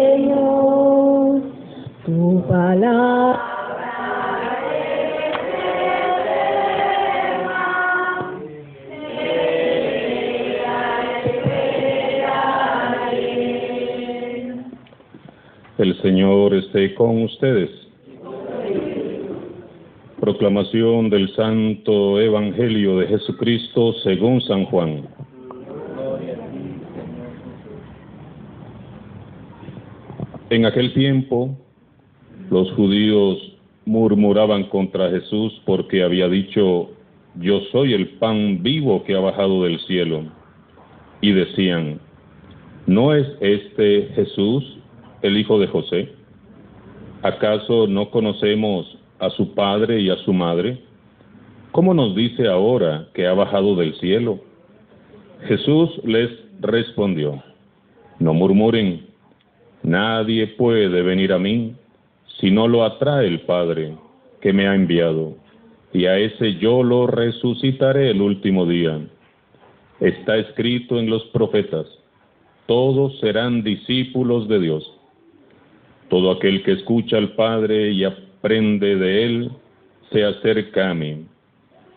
Señor, tu palabra. El Señor esté con ustedes. Proclamación del Santo Evangelio de Jesucristo según San Juan. En aquel tiempo, los judíos murmuraban contra Jesús porque había dicho: yo soy el pan vivo que ha bajado del cielo. Y decían: ¿no es este Jesús, el hijo de José? ¿Acaso no conocemos a su padre y a su madre? ¿Cómo nos dice ahora que ha bajado del cielo? Jesús les respondió: no murmuren, nadie puede venir a mí si no lo atrae el Padre que me ha enviado, y a ese yo lo resucitaré el último día. Está escrito en los profetas: todos serán discípulos de Dios. Todo aquel que escucha al Padre y aprende de Él, se acerca a mí.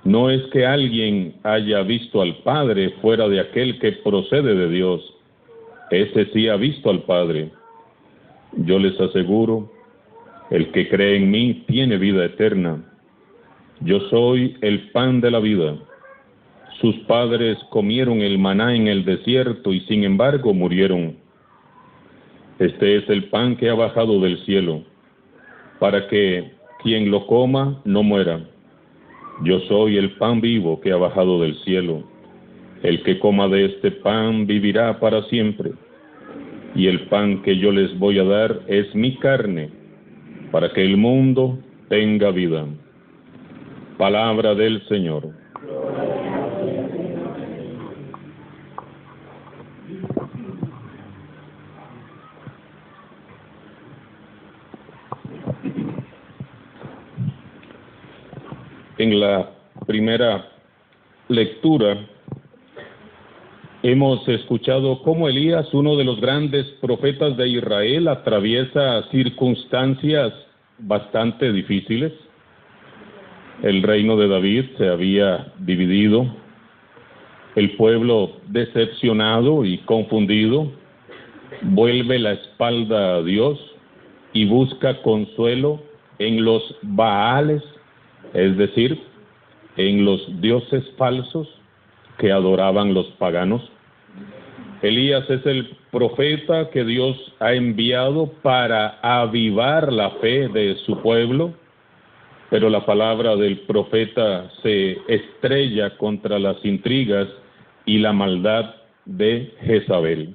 No es que alguien haya visto al Padre fuera de aquel que procede de Dios. Ese sí ha visto al Padre. Yo les aseguro, el que cree en mí tiene vida eterna. Yo soy el pan de la vida. Sus padres comieron el maná en el desierto y sin embargo murieron. Este es el pan que ha bajado del cielo, para que quien lo coma no muera. Yo soy el pan vivo que ha bajado del cielo. El que coma de este pan vivirá para siempre. Y el pan que yo les voy a dar es mi carne, para que el mundo tenga vida. Palabra del Señor. En la primera lectura hemos escuchado cómo Elías, uno de los grandes profetas de Israel, atraviesa circunstancias bastante difíciles. El reino de David se había dividido, el pueblo decepcionado y confundido vuelve la espalda a Dios y busca consuelo en los Baales, es decir, en los dioses falsos que adoraban los paganos. Elías es el profeta que Dios ha enviado para avivar la fe de su pueblo, pero la palabra del profeta se estrella contra las intrigas y la maldad de Jezabel.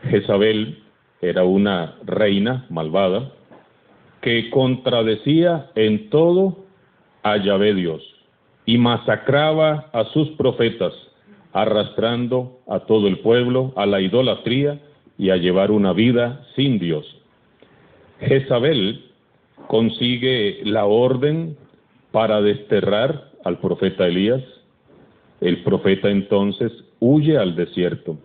Jezabel era una reina malvada que contradecía en todo a Yahvé Dios y masacraba a sus profetas, arrastrando a todo el pueblo a la idolatría y a llevar una vida sin Dios. Jezabel consigue la orden para desterrar al profeta Elías. El profeta entonces huye al desierto.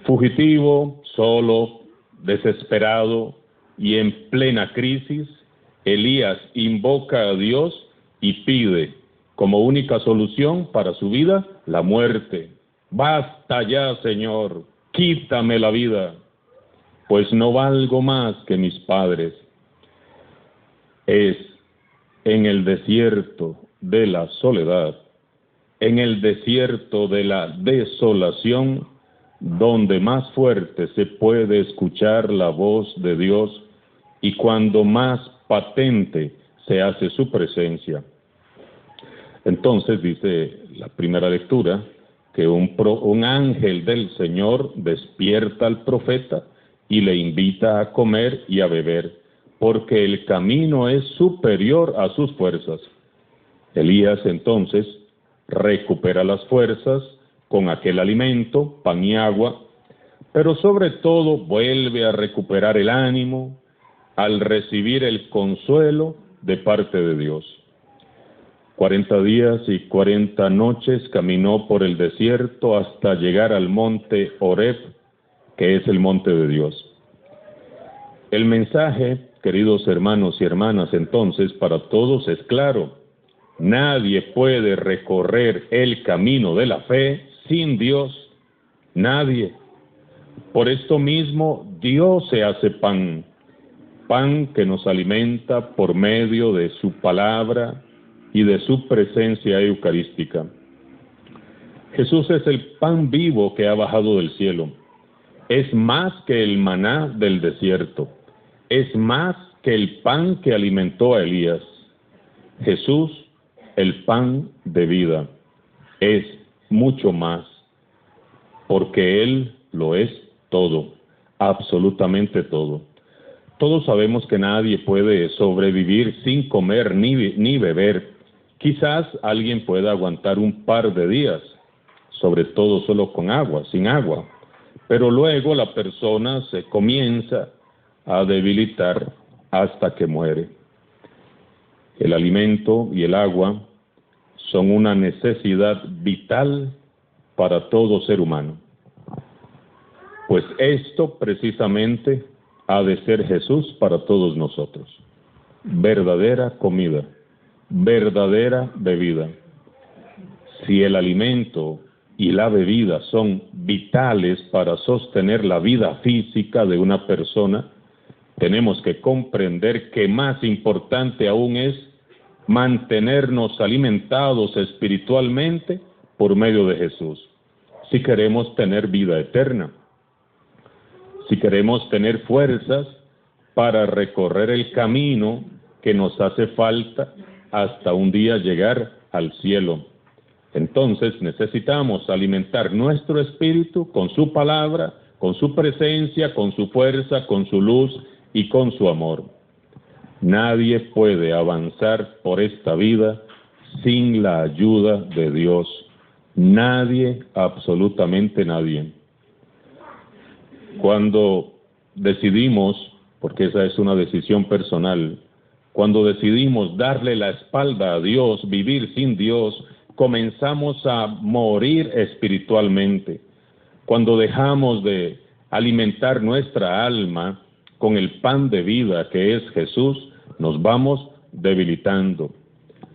Fugitivo, solo, desesperado y en plena crisis, Elías invoca a Dios y pide como única solución para su vida la muerte. Basta ya, Señor, quítame la vida, pues no valgo más que mis padres. Es en el desierto de la soledad, en el desierto de la desolación, donde más fuerte se puede escuchar la voz de Dios y cuando más patente se hace su presencia. Entonces dice la primera lectura que un ángel del Señor despierta al profeta y le invita a comer y a beber, porque el camino es superior a sus fuerzas. Elías entonces recupera las fuerzas con aquel alimento, pan y agua, pero sobre todo vuelve a recuperar el ánimo al recibir el consuelo de parte de Dios. 40 días y 40 noches caminó por el desierto hasta llegar al monte Horeb, que es el monte de Dios. El mensaje, queridos hermanos y hermanas, entonces, para todos es claro. Nadie puede recorrer el camino de la fe sin Dios. Nadie. Por esto mismo, Dios se hace pan. Pan que nos alimenta por medio de su palabra y de su presencia eucarística. Jesús es el pan vivo que ha bajado del cielo. Es más que el maná del desierto. Es más que el pan que alimentó a Elías. Jesús, el pan de vida, es mucho más, porque Él lo es todo, absolutamente todo. Todos sabemos que nadie puede sobrevivir sin comer ni beber. Quizás alguien pueda aguantar un par de días, sobre todo solo con agua, sin agua. Pero luego la persona se comienza a debilitar hasta que muere. El alimento y el agua son una necesidad vital para todo ser humano. Pues esto precisamente ha de ser Jesús para todos nosotros. Verdadera comida, verdadera bebida. Si el alimento y la bebida son vitales para sostener la vida física de una persona, tenemos que comprender que más importante aún es mantenernos alimentados espiritualmente por medio de Jesús, si queremos tener vida eterna, si queremos tener fuerzas para recorrer el camino que nos hace falta hasta un día llegar al cielo. Entonces necesitamos alimentar nuestro espíritu con su palabra, con su presencia, con su fuerza, con su luz y con su amor. Nadie puede avanzar por esta vida sin la ayuda de Dios. Nadie, absolutamente nadie. Cuando decidimos, porque esa es una decisión personal, cuando decidimos darle la espalda a Dios, vivir sin Dios, comenzamos a morir espiritualmente. Cuando dejamos de alimentar nuestra alma con el pan de vida que es Jesús, nos vamos debilitando.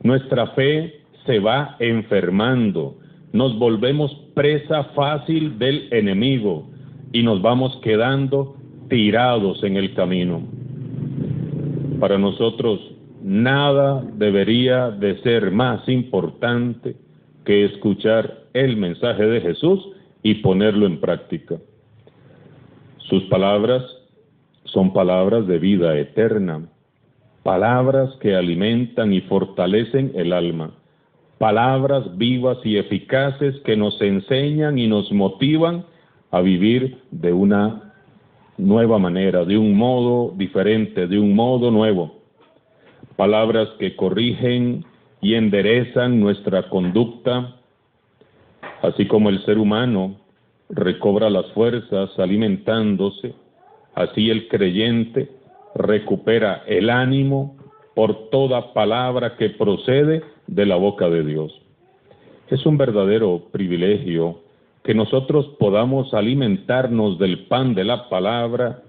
Nuestra fe se va enfermando, nos volvemos presa fácil del enemigo y nos vamos quedando tirados en el camino. Para nosotros nada debería de ser más importante que escuchar el mensaje de Jesús y ponerlo en práctica. Sus palabras son palabras de vida eterna, palabras que alimentan y fortalecen el alma, palabras vivas y eficaces que nos enseñan y nos motivan a vivir de una nueva manera, de un modo diferente, de un modo nuevo. Palabras que corrigen y enderezan nuestra conducta, así como el ser humano recobra las fuerzas alimentándose, así el creyente recupera el ánimo por toda palabra que procede de la boca de Dios. Es un verdadero privilegio que nosotros podamos alimentarnos del pan de la palabra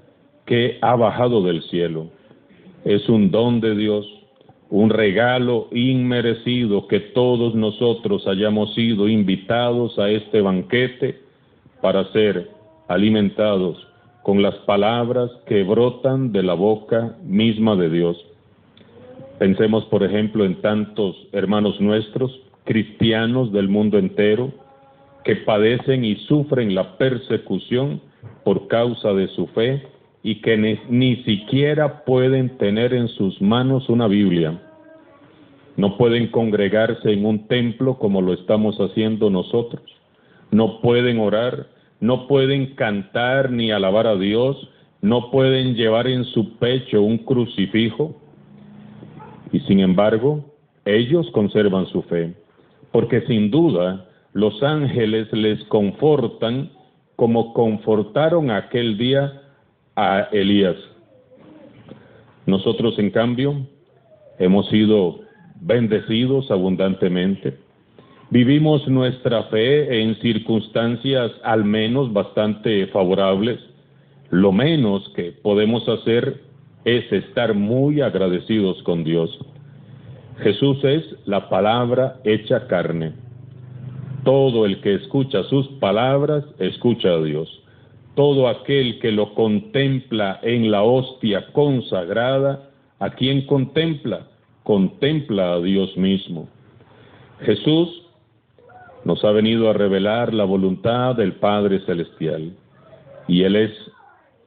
que ha bajado del cielo. Es un don de Dios, un regalo inmerecido que todos nosotros hayamos sido invitados a este banquete para ser alimentados con las palabras que brotan de la boca misma de Dios. Pensemos, por ejemplo, en tantos hermanos nuestros, cristianos del mundo entero, que padecen y sufren la persecución por causa de su fe y que ni siquiera pueden tener en sus manos una Biblia. No pueden congregarse en un templo como lo estamos haciendo nosotros. No pueden orar, no pueden cantar ni alabar a Dios, no pueden llevar en su pecho un crucifijo. Y sin embargo, ellos conservan su fe, porque sin duda los ángeles les confortan como confortaron aquel día a Elías. Nosotros, en cambio, hemos sido bendecidos abundantemente. Vivimos nuestra fe en circunstancias al menos bastante favorables. Lo menos que podemos hacer es estar muy agradecidos con Dios. Jesús es la palabra hecha carne. Todo el que escucha sus palabras, escucha a Dios. Todo aquel que lo contempla en la hostia consagrada, ¿a quién contempla? Contempla a Dios mismo. Jesús nos ha venido a revelar la voluntad del Padre Celestial, y Él es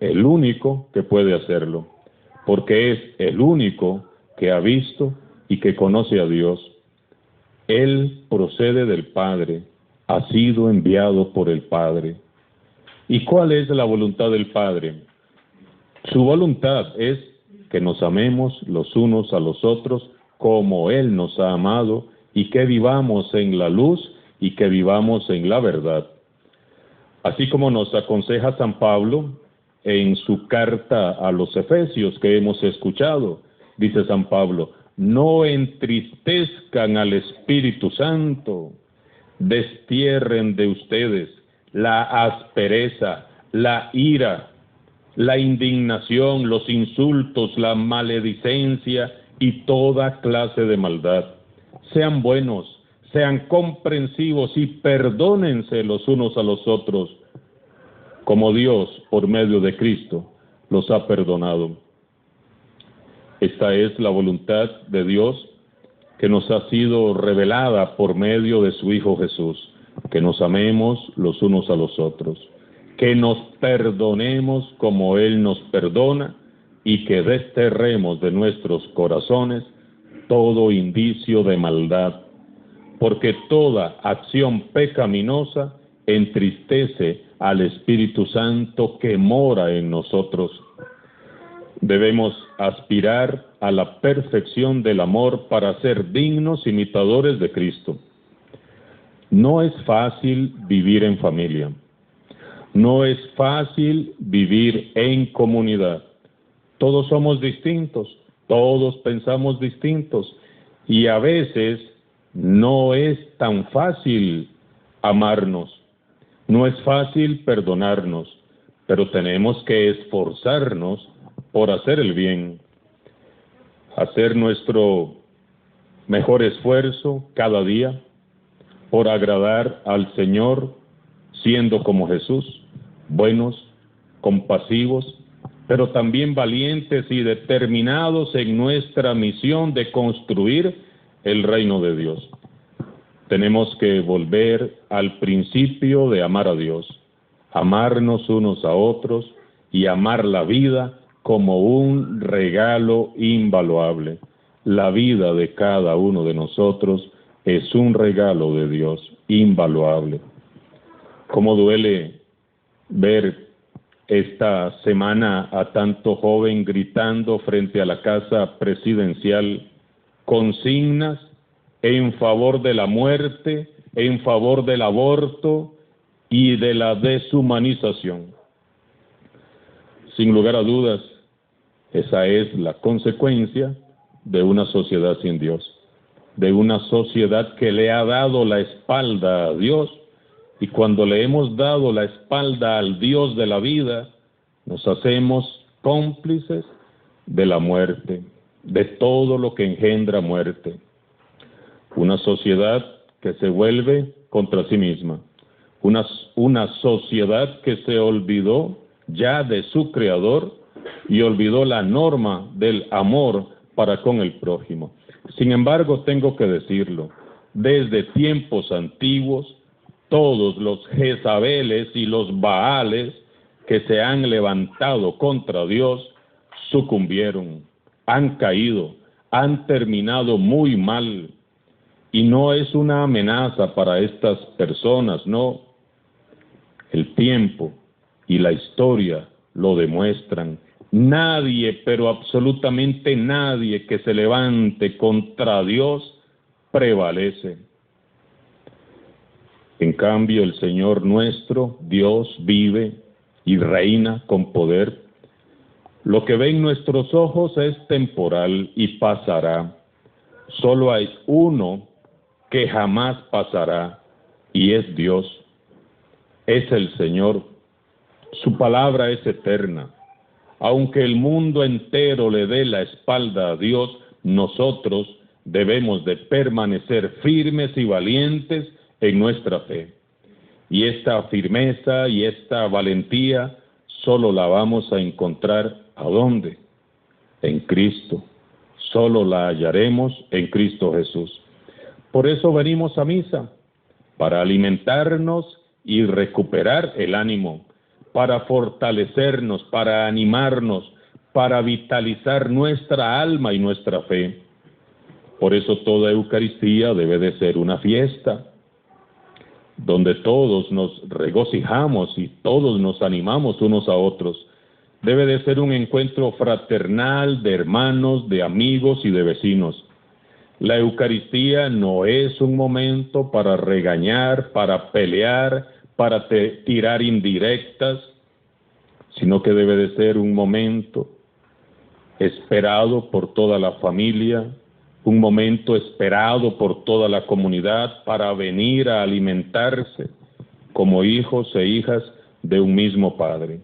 el único que puede hacerlo, porque es el único que ha visto y que conoce a Dios. Él procede del Padre, ha sido enviado por el Padre. ¿Y cuál es la voluntad del Padre? Su voluntad es que nos amemos los unos a los otros como Él nos ha amado, y que vivamos en la luz y que vivamos en la verdad. Así como nos aconseja San Pablo en su carta a los Efesios que hemos escuchado, dice San Pablo: no entristezcan al Espíritu Santo, destierren de ustedes la aspereza, la ira, la indignación, los insultos, la maledicencia y toda clase de maldad. Sean buenos, sean comprensivos y perdónense los unos a los otros, como Dios, por medio de Cristo, los ha perdonado. Esta es la voluntad de Dios que nos ha sido revelada por medio de su Hijo Jesús, que nos amemos los unos a los otros, que nos perdonemos como Él nos perdona, y que desterremos de nuestros corazones todo indicio de maldad, porque toda acción pecaminosa entristece al Espíritu Santo que mora en nosotros. Debemos aspirar a la perfección del amor para ser dignos imitadores de Cristo. No es fácil vivir en familia. No es fácil vivir en comunidad. Todos somos distintos, todos pensamos distintos, y a veces no es tan fácil amarnos, no es fácil perdonarnos, pero tenemos que esforzarnos por hacer el bien, hacer nuestro mejor esfuerzo cada día por agradar al Señor, siendo como Jesús, buenos, compasivos, pero también valientes y determinados en nuestra misión de construir el reino de Dios. Tenemos que volver al principio de amar a Dios, amarnos unos a otros y amar la vida como un regalo invaluable. La vida de cada uno de nosotros es un regalo de Dios invaluable. Cómo duele ver esta semana a tanto joven gritando frente a la casa presidencial consignas en favor de la muerte, en favor del aborto y de la deshumanización. Sin lugar a dudas, esa es la consecuencia de una sociedad sin Dios, de una sociedad que le ha dado la espalda a Dios. Y cuando le hemos dado la espalda al Dios de la vida, nos hacemos cómplices de la muerte, de todo lo que engendra muerte. Una sociedad que se vuelve contra sí misma, una sociedad que se olvidó ya de su Creador y olvidó la norma del amor para con el prójimo. Sin embargo, tengo que decirlo, desde tiempos antiguos, todos los Jezabeles y los Baales que se han levantado contra Dios sucumbieron, han caído, han terminado muy mal. Y no es una amenaza para estas personas, no. El tiempo y la historia lo demuestran. Nadie, pero absolutamente nadie que se levante contra Dios prevalece. En cambio, el Señor nuestro, Dios, vive y reina con poder. Lo que ven nuestros ojos es temporal y pasará. Solo hay uno que jamás pasará, y es Dios. Es el Señor. Su palabra es eterna. Aunque el mundo entero le dé la espalda a Dios, nosotros debemos de permanecer firmes y valientes en nuestra fe. Y esta firmeza y esta valentía solo la vamos a encontrar, ¿a dónde? En Cristo. Solo la hallaremos en Cristo Jesús. Por eso venimos a misa, para alimentarnos y recuperar el ánimo, para fortalecernos, para animarnos, para vitalizar nuestra alma y nuestra fe. Por eso toda Eucaristía debe de ser una fiesta, donde todos nos regocijamos y todos nos animamos unos a otros. Debe de ser un encuentro fraternal de hermanos, de amigos y de vecinos. La Eucaristía no es un momento para regañar, para pelear, para tirar indirectas, sino que debe de ser un momento esperado por toda la familia, un momento esperado por toda la comunidad para venir a alimentarse como hijos e hijas de un mismo Padre.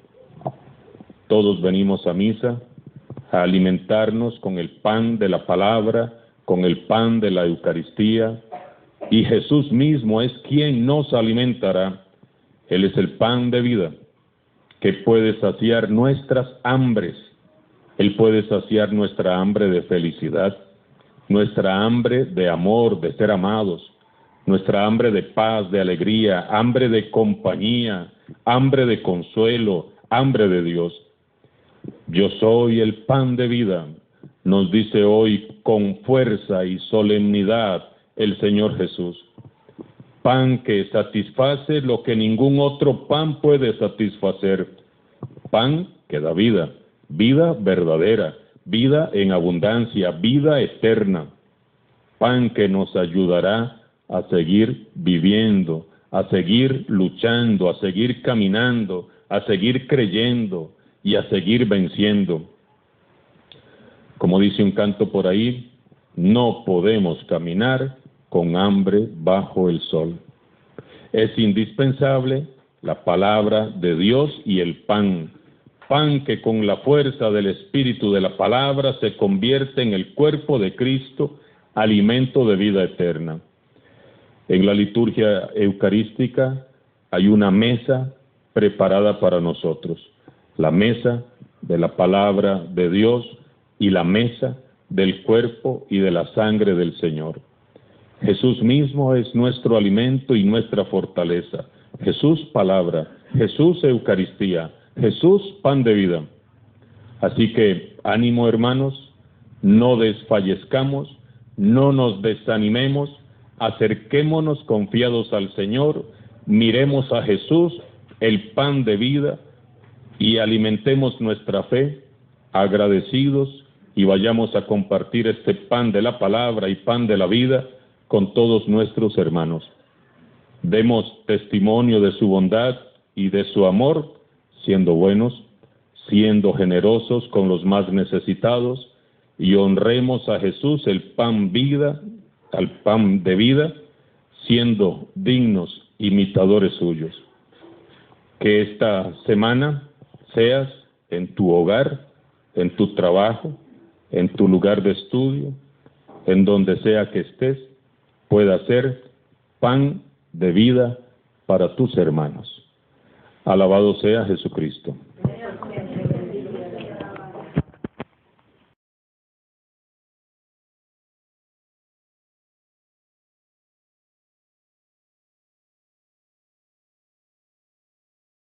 Todos venimos a misa a alimentarnos con el pan de la palabra, con el pan de la Eucaristía, y Jesús mismo es quien nos alimentará. Él es el pan de vida, que puede saciar nuestras hambres. Él puede saciar nuestra hambre de felicidad, nuestra hambre de amor, de ser amados, nuestra hambre de paz, de alegría, hambre de compañía, hambre de consuelo, hambre de Dios. Yo soy el pan de vida, nos dice hoy con fuerza y solemnidad el Señor Jesús. Pan que satisface lo que ningún otro pan puede satisfacer. Pan que da vida, vida verdadera, vida en abundancia, vida eterna. Pan que nos ayudará a seguir viviendo, a seguir luchando, a seguir caminando, a seguir creyendo y a seguir venciendo. Como dice un canto por ahí, no podemos caminar con hambre bajo el sol. Es indispensable la palabra de Dios y el pan, pan que con la fuerza del Espíritu de la palabra se convierte en el cuerpo de Cristo, alimento de vida eterna. En la liturgia eucarística hay una mesa preparada para nosotros, la mesa de la palabra de Dios y la mesa del cuerpo y de la sangre del Señor. Jesús mismo es nuestro alimento y nuestra fortaleza. Jesús palabra, Jesús Eucaristía, Jesús pan de vida. Así que ánimo, hermanos, no desfallezcamos, no nos desanimemos, acerquémonos confiados al Señor, miremos a Jesús, el pan de vida, y alimentemos nuestra fe, agradecidos, y vayamos a compartir este pan de la palabra y pan de la vida con todos nuestros hermanos. Demos testimonio de su bondad y de su amor, siendo buenos, siendo generosos con los más necesitados, y honremos a Jesús, el pan vida, al pan de vida, siendo dignos imitadores suyos. Que esta semana seas en tu hogar, en tu trabajo, en tu lugar de estudio, en donde sea que estés, pueda ser pan de vida para tus hermanos. Alabado sea Jesucristo.